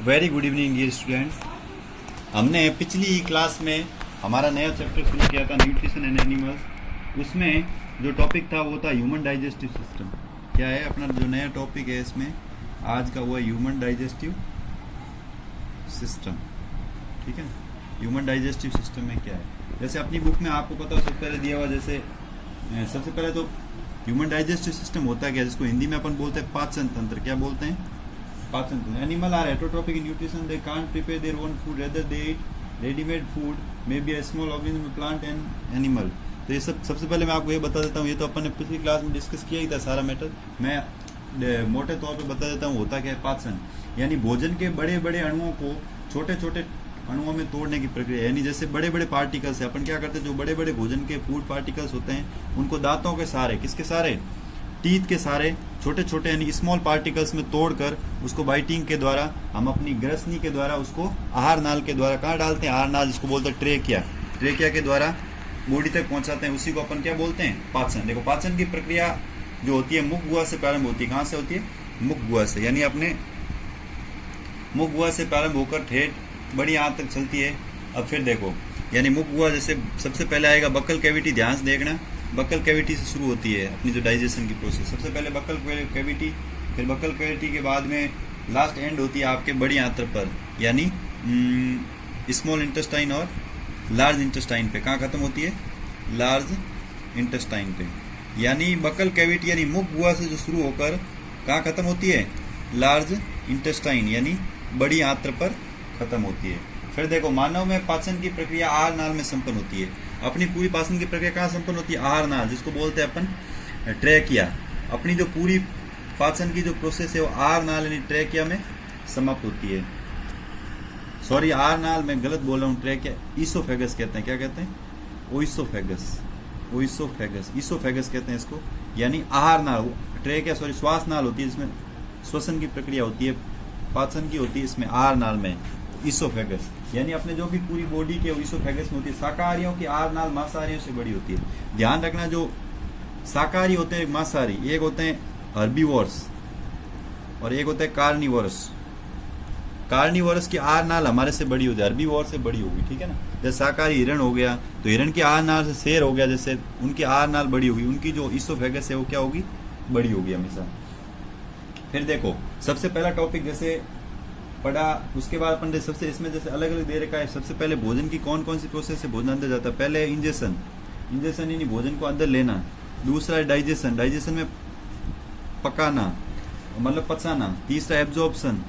Very good evening dear students. हमने पिछली class में हमारा नया चैप्टर शुरू किया था न्यूट्रिशन एंड एनिमल्स। उसमें जो टॉपिक था वो था ह्यूमन डाइजेस्टिव सिस्टम। क्या है अपना जो नया टॉपिक है इसमें आज का, वो है ह्यूमन डाइजेस्टिव सिस्टम। ठीक है, ह्यूमन डाइजेस्टिव सिस्टम में क्या है, जैसे अपनी बुक में आपको पता हो सबसे पहले दिया हुआ, जैसे सबसे पहले तो ह्यूमन डाइजेस्टिव सिस्टम होता है क्या, जिसको हिंदी में अपन बोलते हैं पाचन तंत्र। क्या बोलते हैं? पाचन तंत्र। Animal are heterotrophic in nutrition, they can't prepare their own food, rather they eat readymade food, may be a small organism, plant and animal. तो ये सब सबसे पहले मैं आपको ये बता देता हूँ, ये तो अपन ने पिछली क्लास में डिस्कस किया ही था सारा मैटर। मैं मोटे तौर पे बता देता हूँ होता क्या है। पाचन यानी भोजन के बड़े बड़े अणुओं को छोटे छोटे अणुओं में तोड़ने की प्रक्रिया। यानी जैसे बड़े बड़े पार्टिकल्स है, अपन क्या करते हैं, जो बड़े बड़े भोजन के फूड पार्टिकल्स होते हैं उनको दांतों के सहारे, किसके सहारे, टीथ के सहारे, छोटे छोटे यानी स्मॉल पार्टिकल्स में तोड़कर उसको बाइटिंग के द्वारा, हम अपनी ग्रसनी के द्वारा उसको आहार नाल के द्वारा कहाँ डालते हैं, आहार नाल जिसको बोलते हैं ट्रेकिया, ट्रेकिया के द्वारा बॉडी तक पहुंचाते हैं। उसी को अपन क्या बोलते हैं? पाचन। देखो पाचन की प्रक्रिया जो होती है मुख गुहा से प्रारंभ होती है। कहाँ से होती है? मुख गुहा से। यानी अपने मुख गुहा से प्रारंभ होकर ठेठ बड़ी आंत तक चलती है। अब फिर देखो, यानी मुख गुहा जैसे सबसे पहले आएगा बक्कल कैविटी। ध्यान से देखना, बक्कल कैविटी से शुरू होती है अपनी जो डाइजेशन की प्रोसेस। सबसे पहले बक्कल कैविटी, फिर बक्कल कैविटी के बाद में लास्ट एंड होती है आपके बड़ी आंत्र पर, यानी स्मॉल इंटेस्टाइन और लार्ज इंटेस्टाइन पे। कहाँ खत्म होती है? लार्ज इंटेस्टाइन पे। यानी बक्कल कैविटी यानी मुख गुहा से जो शुरू होकर कहाँ खत्म होती है? लार्ज इंटेस्टाइन यानी बड़ी आंत्र पर खत्म होती है। फिर देखो, मानव में पाचन की प्रक्रिया आहार नाल में संपन्न होती है। अपनी पूरी पाचन की प्रक्रिया कहाँ संपन्न होती है? आहार नाल, जिसको बोलते हैं अपन ट्रेकिया। अपनी जो पूरी पाचन की जो प्रोसेस है वो आहार नाल यानी ट्रेकिया में समाप्त होती है। सॉरी, आहार नाल मैं गलत बोल रहा हूँ, ट्रेकिया ईसोफेगस कहते हैं। क्या कहते हैं? ओइसोफेगस, ओइसोफेगस, ईसोफेगस कहते हैं इसको। यानी आहार नाल, ट्रेकिया सॉरी श्वास नाल होती है, जिसमें श्वसन की प्रक्रिया होती है, पाचन की होती है, इसमें आहार नाल में ईसोफेगस। यानी अपने जो भी पूरी बॉडी के ईसोफेगस में होती है। शाकाहारियों की आहार नाल मांसाहारियों से बड़ी होती है। ध्यान रखना, जो शाकाहारी होते हैं मांसाहारी, एक होते हैं हर्बीवोर्स और एक होते हैं कार्निवोरस। कार्निवोरस की आहार नाल हमारे से बड़ी होती है, हर्बीवोर से बड़ी होगी। ठीक है ना। जैसे शाकाहारी हिरण हो गया तो हिरण की आहार नाल से शेर हो गया, जैसे उनकी आहार नाल बड़ी होगी, उनकी जो ईसोफेगस है वो क्या होगी? बड़ी होगी हमेशा। फिर देखो, सबसे पहला टॉपिक जैसे पढ़ा, उसके बाद अपन सबसे इसमें जैसे अलग अलग दे रखा है। सबसे पहले भोजन की कौन कौन सी प्रोसेस से भोजन अंदर जाता है। पहले इंजेशन, इंजेशन यानी भोजन को अंदर लेना। दूसरा है डाइजेशन, डाइजेशन में पकाना मतलब पचाना। तीसरा एब्जॉर्प्शन,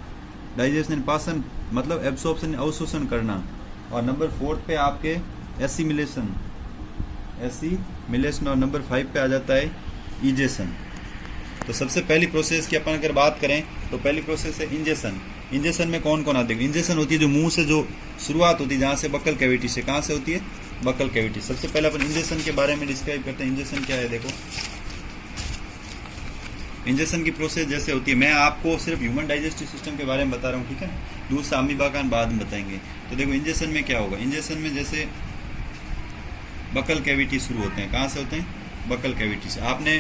डाइजेशन पाचन मतलब एब्जॉर्प्शन अवशोषण करना। और नंबर 4 पे आपके एसिमिलेशन, एसिमिलेशन। और नंबर 5 पे आ जाता है इजेशन। तो सबसे पहली प्रोसेस की अपन अगर बात करें तो पहली प्रोसेस है इंजेशन। इंजेशन में कौन कौन आते हैं? इंजेशन होती है जो मुंह से जो शुरुआत होती है, जहाँ से बक्कल कैविटी से। कहाँ से होती है? Buccal cavity. सबसे पहले अपन इंजेशन के बारे में डिस्क्राइब करते हैं। इंजेशन क्या है? देखो, इंजेशन की प्रोसेस जैसे होती है, मैं आपको सिर्फ ह्यूमन डाइजेस्टिव सिस्टम के बारे में बता रहा हूँ, ठीक है। दूसरा अमीबा का बाद में बताएंगे। तो देखो इंजेशन में क्या होगा। इंजेशन में जैसे बक्कल कैविटी शुरू होते हैं। कहाँ से होते हैं? बक्कल कैविटी से। आपने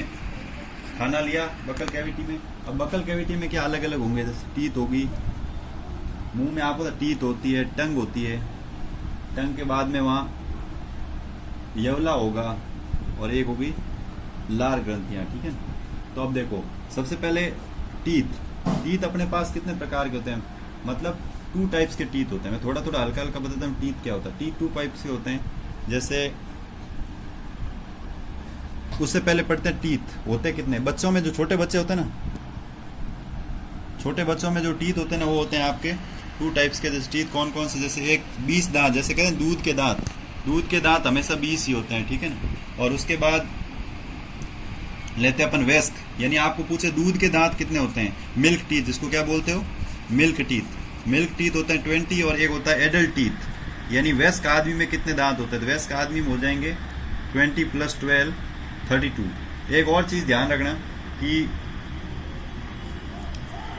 खाना लिया बक्कल कैविटी में। अब बक्कल कैविटी में क्या अलग अलग होंगे, जैसे टीथ होगी, मुंह में आपको टीथ होती है, टंग होती है, टंग के बाद में वहाँ यवला होगा और एक होगी लार ग्रंथियाँ। ठीक है। तो अब देखो, सबसे पहले टीथ। टीथ अपने पास कितने प्रकार के होते हैं? मतलब 2 टाइप्स के टीथ होते हैं। मैं थोड़ा थोड़ा हल्का हल्का बताता हूँ टीथ क्या होता है। टीथ 2 टाइप्स के होते हैं। जैसे उससे पहले पढ़ते हैं टीथ होते कितने। बच्चों में जो छोटे बच्चे होते हैं ना, छोटे बच्चों में जो टीथ होते हैं ना, वो होते हैं आपके 2 टाइप्स के। जैसे टीथ कौन कौन से, जैसे एक 20 दांत, जैसे कहते हैं दूध के दांत। दूध के दांत हमेशा 20 ही होते हैं। ठीक है ना। और उसके बाद लेते हैं अपन वेस्क, यानी आपको पूछे दूध के दांत कितने होते हैं। मिल्क टीथ, जिसको क्या बोलते हो? Milk teeth. मिल्क टीथ होते हैं 20। और एक होता है एडल्ट टीथ, यानी वयस्क आदमी में कितने दांत होते हैं। तो वयस्क आदमी में हो जाएंगे 20 + 12 32। एक और चीज ध्यान रखना कि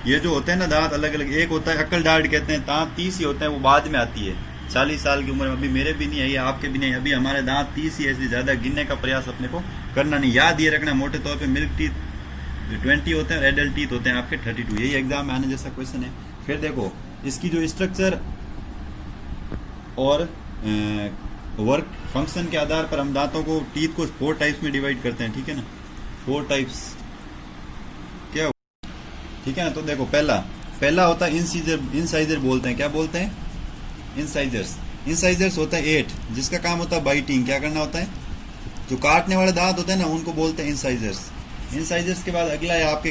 ये जो होते हैं ना दांत अलग अलग, एक होता है अक्ल डार्ड कहते हैं, दांत 30 ही होते हैं, वो बाद में आती है 40 साल की उम्र में। अभी मेरे भी नहीं है, ये आपके भी नहीं, अभी हमारे दांत 30 ही, ऐसे ज्यादा गिनने का प्रयास अपने को करना नहीं। याद ये रखना मोटे तौर पे मिल्क टीथ 20 होते हैं और एडल्ट टीथ होते हैं आपके 32। यही एग्जाम में आने जैसा क्वेश्चन है। फिर देखो इसकी जो स्ट्रक्चर और वर्क फंक्शन के आधार पर हम दांतों को टीथ को 4 टाइप्स में डिवाइड करते हैं, ठीक है ना, 4 टाइप्स क्या, ठीक है ना। तो देखो पहला होता है इंसाइजर बोलते हैं, क्या बोलते हैं, इंसाइजर्स होता है 8, जिसका काम होता है बाइटिंग, क्या करना होता है, जो काटने वाले दांत होते हैं ना उनको बोलते हैं इंसाइजर्स के बाद अगला है आपके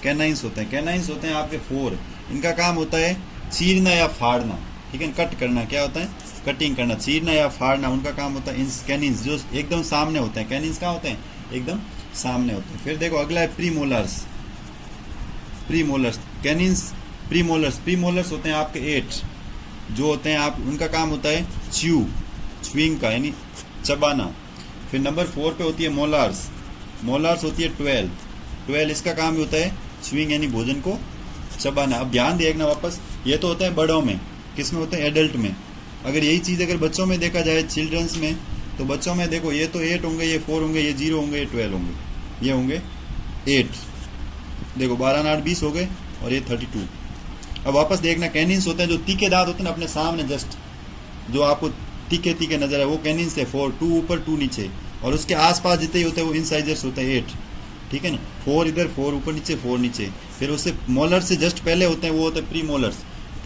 कैनाइंस होते हैं आपके 4, इनका काम होता है चीरना या फाड़ना, ठीक है, कट करना, क्या होता है, कटिंग करना, चीरना या फाड़ना, उनका काम होता है कैनिन्स, जो एकदम सामने होते हैं, कैनिन्स कहाँ होते हैं, एकदम सामने होते हैं। फिर देखो अगला है प्रीमोलर्स कैनिन्स, प्रीमोलर्स होते हैं आपके 8, जो होते हैं आप, उनका काम होता है च्यूइंग का, यानी चबाना। फिर नंबर 4 पे होती है मोलार्स होती है 12, इसका काम भी होता है च्यूइंग, यानी भोजन को चबाना। अब ध्यान देखना वापस, ये तो होता है बड़ों में, किस में होते हैं, एडल्ट में। अगर यही चीज अगर बच्चों में देखा जाए, चिल्ड्रंस में, तो बच्चों में देखो ये तो 8 होंगे, ये 4 होंगे, ये 0 होंगे, ये 12 होंगे, ये होंगे 8, देखो 12 8 20 हो गए, और ये 32। अब वापस देखना, कैनिन्स होते हैं जो तीखे दांत होते हैं ना अपने सामने, जस्ट जो आपको तीखे नजर है, वो कैनिन्स है 4, 2 ऊपर 2 नीचे, और उसके आसपास जितने होते हैं वो इंसाइजर्स होते हैं 8, ठीक है ना, 4 इधर, 4 ऊपर नीचे, 4 नीचे। फिर उससे मोलर से जस्ट पहले होते हैं वो होते हैं प्री मोलर्स,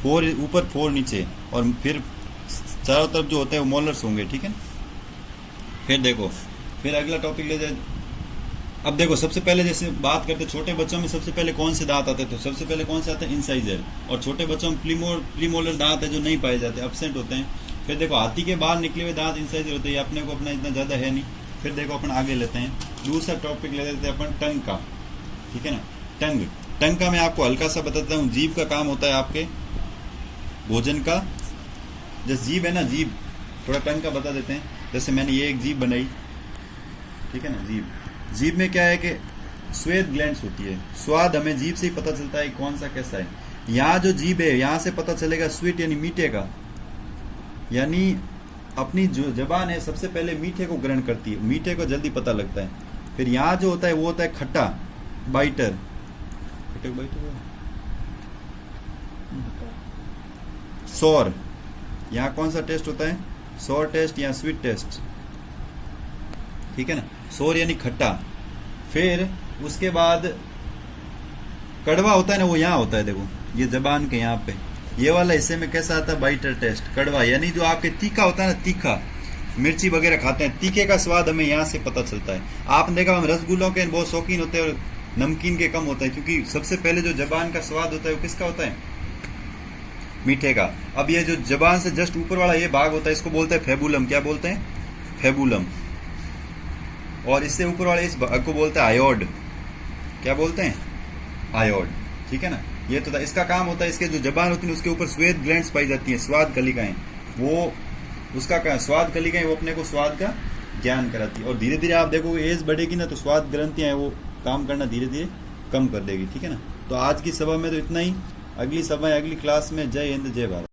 4 ऊपर 4 नीचे, और फिर चारों तरफ जो होते हैं वो मोलर्स होंगे, ठीक है। फिर देखो, फिर अगला टॉपिक ले जाए। अब देखो सबसे पहले जैसे बात करते छोटे बच्चों में सबसे पहले कौन से दांत आते हैं, तो सबसे पहले कौन से आते हैं, इंसाइजर, और छोटे बच्चों में प्रीमोलर दांत है जो नहीं पाए जाते, एब्सेंट होते हैं। फिर देखो हाथी के बाहर निकले हुए दांत इंसाइजर होते हैं, अपने को अपना इतना ज्यादा है नहीं। फिर देखो अपन आगे लेते हैं, दूसरा टॉपिक ले लेते हैं अपन टंग का, ठीक है ना। टंग का मैं आपको हल्का सा बताता हूँ। जीभ का काम होता है आपके भोजन का, जैसे जीभ है ना, जीभ थोड़ा टंग का बता देते हैं। जैसे मैंने ये एक जीभ बनाई, ठीक है ना, जीभ में क्या है कि स्वेद ग्लैंड्स होती है, स्वाद हमें जीभ से ही पता चलता है कौन सा कैसा है। यहाँ जो जीभ है यहाँ से पता चलेगा स्वीट यानी मीठे का, यानी अपनी जो जबान है सबसे पहले मीठे को ग्रहण करती है, मीठे को जल्दी पता लगता है। फिर यहाँ जो होता है वो होता है खट्टा, बाइटर, सौर, यहाँ कौन सा टेस्ट होता है, सौर टेस्ट या स्वीट टेस्ट, ठीक है ना, सौर यानी खट्टा। फिर उसके बाद कड़वा होता है ना, वो यहाँ होता है, देखो ये जबान के यहाँ पे ये वाला हिस्से में कैसा आता है, बाइटर टेस्ट, कड़वा, यानी जो आपके तीखा होता है ना, तीखा मिर्ची वगैरह खाते हैं, तीखे का स्वाद हमें यहाँ से पता चलता है। आपने देखा हम रसगुल्लों के बहुत शौकीन होते हैं और नमकीन के कम होता है, क्योंकि सबसे पहले जो जबान का स्वाद होता है वो किसका होता है, मीठे का। अब ये जो जबान से जस्ट ऊपर वाला ये भाग होता है इसको बोलते हैं फेबुलम, क्या बोलते हैं, फेबुलम, और इससे ऊपर वाले इस भाग को बोलते हैं आयोड, क्या बोलते हैं, आयोड, ठीक है ना। ये तो इसका काम होता है, इसके जो जबान होती है उसके ऊपर स्वेद ग्लैंड्स पाई जाती हैं, स्वाद कलिकाएं, वो उसका स्वाद कलिकाएं वो अपने को स्वाद का ज्ञान कराती है। और धीरे धीरे आप देखोगे एज बढ़ेगी ना तो स्वाद ग्रंथियां हैं वो काम करना धीरे धीरे कम कर देगी, ठीक है ना। तो आज की सभा में तो इतना ही, अगली सभा अगली क्लास में। जय हिंद, जय भारत।